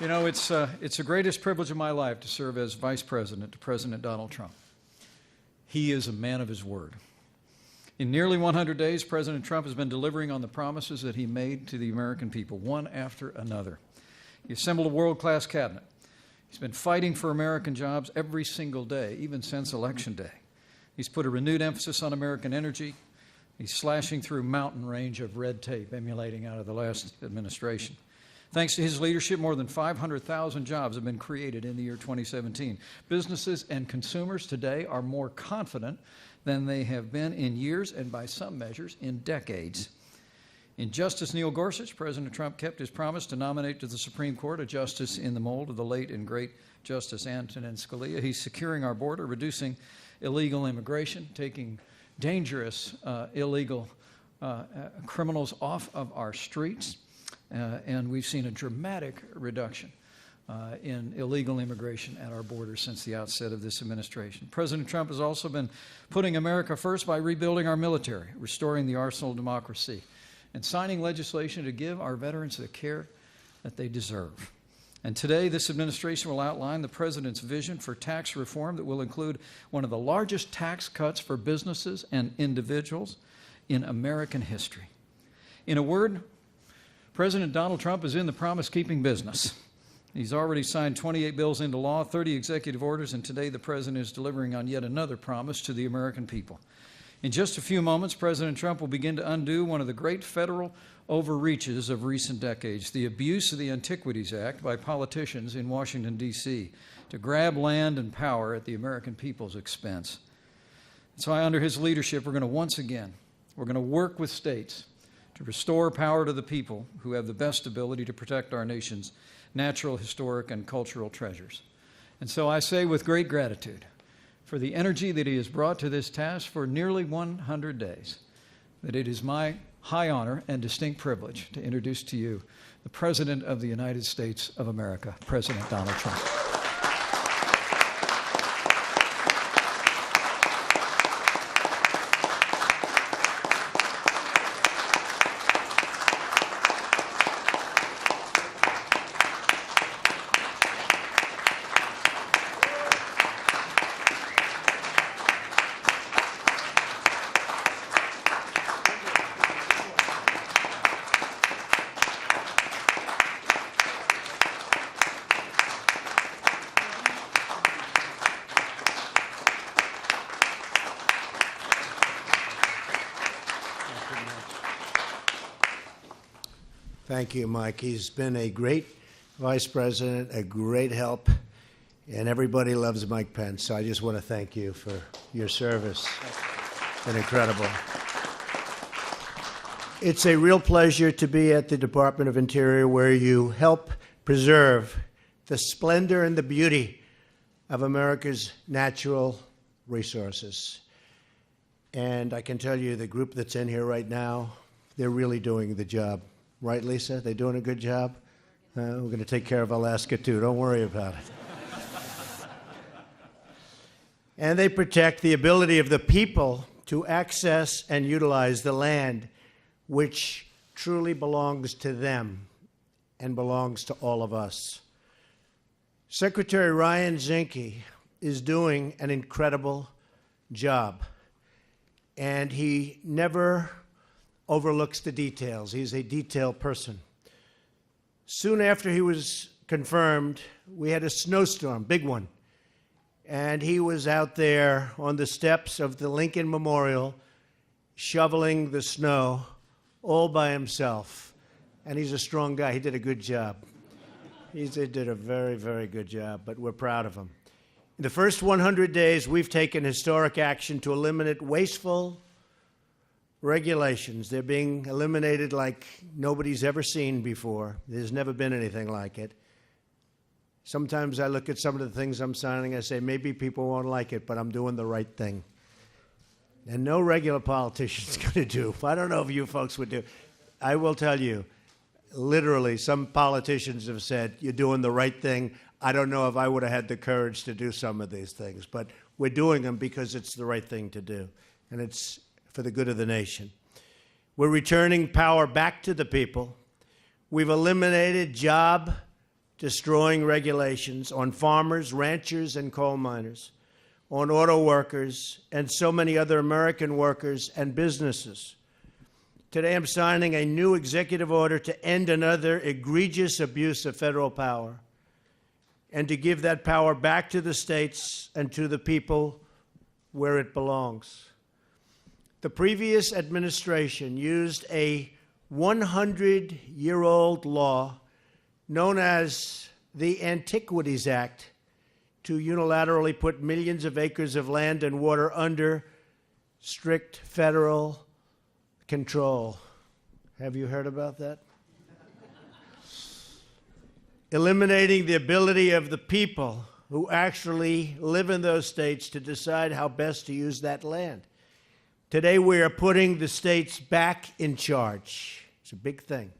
You know, it's the greatest privilege of my life to serve as Vice President to President Donald Trump. He is a man of his word. In nearly 100 days, President Trump has been delivering on the promises that he made to the American people, one after another. He assembled a world-class cabinet. He's been fighting for American jobs every single day, even since Election Day. He's put a renewed emphasis on American energy. He's slashing through mountain range of red tape emulating out of the last administration. Thanks to his leadership, more than 500,000 jobs have been created in the year 2017. Businesses and consumers today are more confident than they have been in years and, by some measures, in decades. In Justice Neil Gorsuch, President Trump kept his promise to nominate to the Supreme Court a justice in the mold of the late and great Justice Antonin Scalia. He's securing our border, reducing illegal immigration, taking dangerous illegal criminals off of our streets. And we've seen a dramatic reduction in illegal immigration at our borders since the outset of this administration. President Trump has also been putting America first by rebuilding our military, restoring the arsenal of democracy, and signing legislation to give our veterans the care that they deserve. And today, this administration will outline the President's vision for tax reform that will include one of the largest tax cuts for businesses and individuals in American history. In a word, President Donald Trump is in the promise-keeping business. He's already signed 28 bills into law, 30 executive orders, and today the President is delivering on yet another promise to the American people. In just a few moments, President Trump will begin to undo one of the great federal overreaches of recent decades, the abuse of the Antiquities Act by politicians in Washington, D.C., to grab land and power at the American people's expense. So under his leadership, we're going to work with states to restore power to the people who have the best ability to protect our nation's natural, historic, and cultural treasures. And so I say with great gratitude for the energy that he has brought to this task for nearly 100 days, that it is my high honor and distinct privilege to introduce to you the President of the United States of America, President Donald Trump. Thank you, Mike. He's been a great vice president, a great help, and everybody loves Mike Pence. So I just want to thank you for your service. It's been incredible. It's a real pleasure to be at the Department of Interior, where you help preserve the splendor and the beauty of America's natural resources. And I can tell you, the group that's in here right now, they're really doing the job. Right, Lisa? They doing a good job? We're going to take care of Alaska, too. Don't worry about it. And they protect the ability of the people to access and utilize the land which truly belongs to them and belongs to all of us. Secretary Ryan Zinke is doing an incredible job, and he never overlooks the details. He's a detail person. Soon after he was confirmed, we had a snowstorm, big one. And he was out there on the steps of the Lincoln Memorial shoveling the snow all by himself. And he's a strong guy. He did a good job. He did a very, very good job, but we're proud of him. In the first 100 days, we've taken historic action to eliminate wasteful regulations. They're being eliminated like nobody's ever seen before. There's never been anything like it. Sometimes I look at some of the things I'm signing, I say, maybe people won't like it, but I'm doing the right thing. And no regular politician's going to do. I don't know if you folks would do. I will tell you, literally, some politicians have said, you're doing the right thing. I don't know if I would have had the courage to do some of these things, but we're doing them because it's the right thing to do. And it's for the good of the nation. We're returning power back to the people. We've eliminated job destroying regulations on farmers, ranchers, and coal miners, on auto workers, and so many other American workers and businesses. Today, I'm signing a new executive order to end another egregious abuse of federal power and to give that power back to the states and to the people where it belongs. The previous administration used a 100-year-old law known as the Antiquities Act to unilaterally put millions of acres of land and water under strict federal control. Have you heard about that? Eliminating the ability of the people who actually live in those states to decide how best to use that land. Today, we are putting the states back in charge. It's a big thing.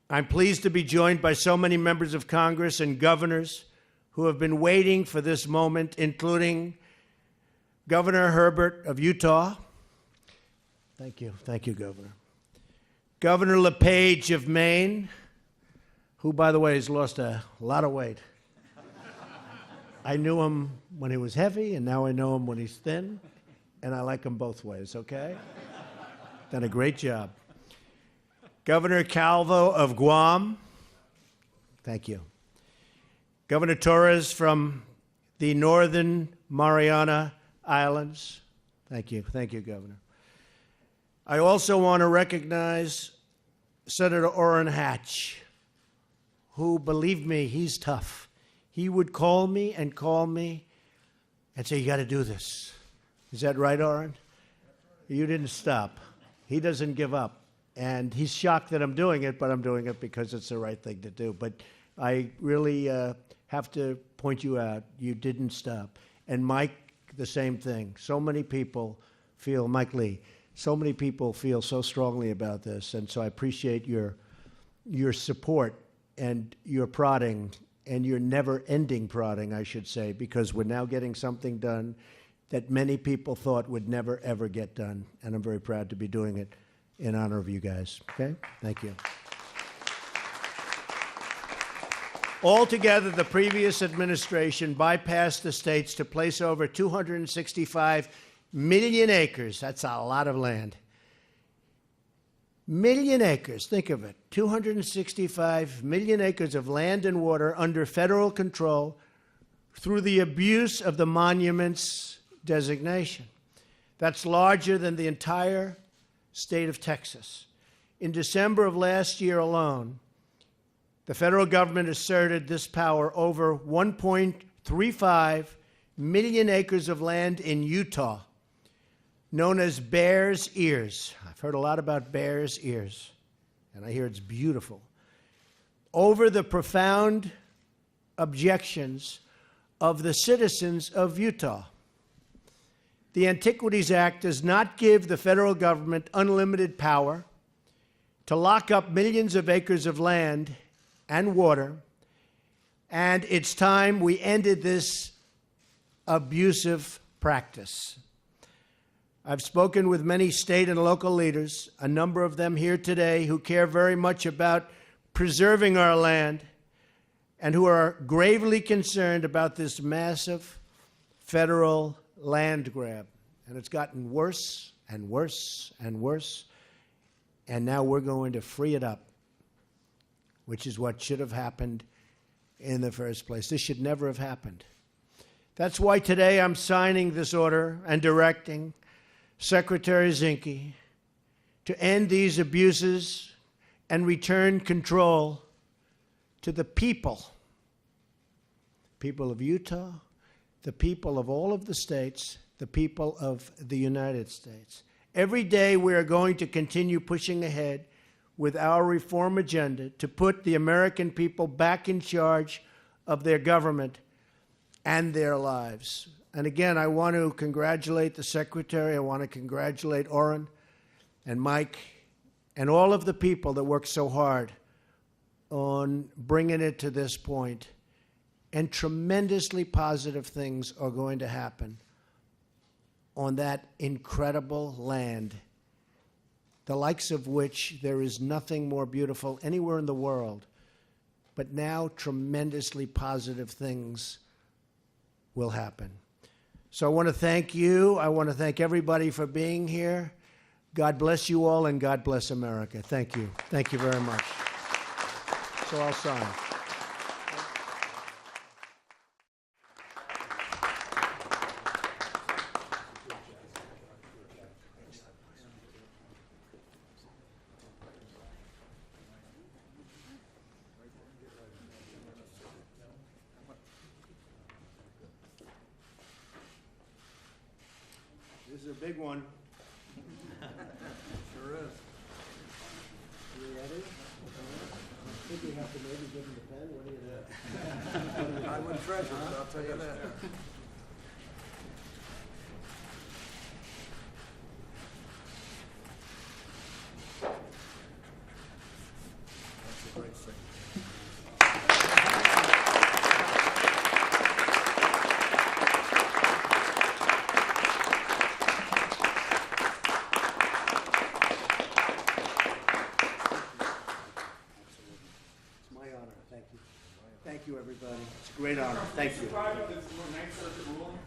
I'm pleased to be joined by so many members of Congress and governors who have been waiting for this moment, including Governor Herbert of Utah. Thank you. Thank you, Governor. Governor LePage of Maine, who, by the way, has lost a lot of weight. I knew him when he was heavy, and now I know him when he's thin, and I like him both ways, okay? Done a great job. Governor Calvo of Guam. Thank you. Governor Torres from the Northern Mariana Islands. Thank you. Thank you, Governor. I also want to recognize Senator Orrin Hatch, who, believe me, he's tough. He would call me and say, you got to do this. Is that right, Orrin? You didn't stop. He doesn't give up. And he's shocked that I'm doing it, but I'm doing it because it's the right thing to do. But I really have to point you out. You didn't stop. And Mike, the same thing. So many people feel, Mike Lee, so many people feel so strongly about this. And so I appreciate your support and your prodding and your never-ending prodding, I should say, because we're now getting something done that many people thought would never, ever get done. And I'm very proud to be doing it in honor of you guys. Okay? Thank you. Altogether, the previous administration bypassed the states to place over 265 million acres. That's a lot of land. Million acres, think of it. 265 million acres of land and water under federal control through the abuse of the monuments designation. That's larger than the entire state of Texas. In December of last year alone, the federal government asserted this power over 1.35 million acres of land in Utah, known as Bears Ears. I've heard a lot about Bears Ears, and I hear it's beautiful. Over the profound objections of the citizens of Utah. The Antiquities Act does not give the federal government unlimited power to lock up millions of acres of land and water, and it's time we ended this abusive practice. I've spoken with many state and local leaders, a number of them here today, who care very much about preserving our land and who are gravely concerned about this massive federal land grab. And it's gotten worse and worse and worse. And now we're going to free it up, which is what should have happened in the first place. This should never have happened. That's why today I'm signing this order and directing Secretary Zinke to end these abuses and return control to the people of Utah, the people of all of the states, the people of the United States. Every day we are going to continue pushing ahead with our reform agenda to put the American people back in charge of their government and their lives. And again, I want to congratulate the Secretary. I want to congratulate Orrin and Mike and all of the people that worked so hard on bringing it to this point. And tremendously positive things are going to happen on that incredible land, the likes of which there is nothing more beautiful anywhere in the world. but now tremendously positive things will happen. So I want to thank you. I want to thank everybody for being here. God bless you all, and God bless America. Thank you. Thank you very much. So I'll sign. This is a big one. Sure is. You ready? I think you have to maybe give him the pen. What do you think? I wouldn't treasure it, I'll tell you that. That's a great thing. It's my honor. Thank you. Thank you, everybody. It's a great honor. Thank you. Surprised with this Ninth Circuit ruling?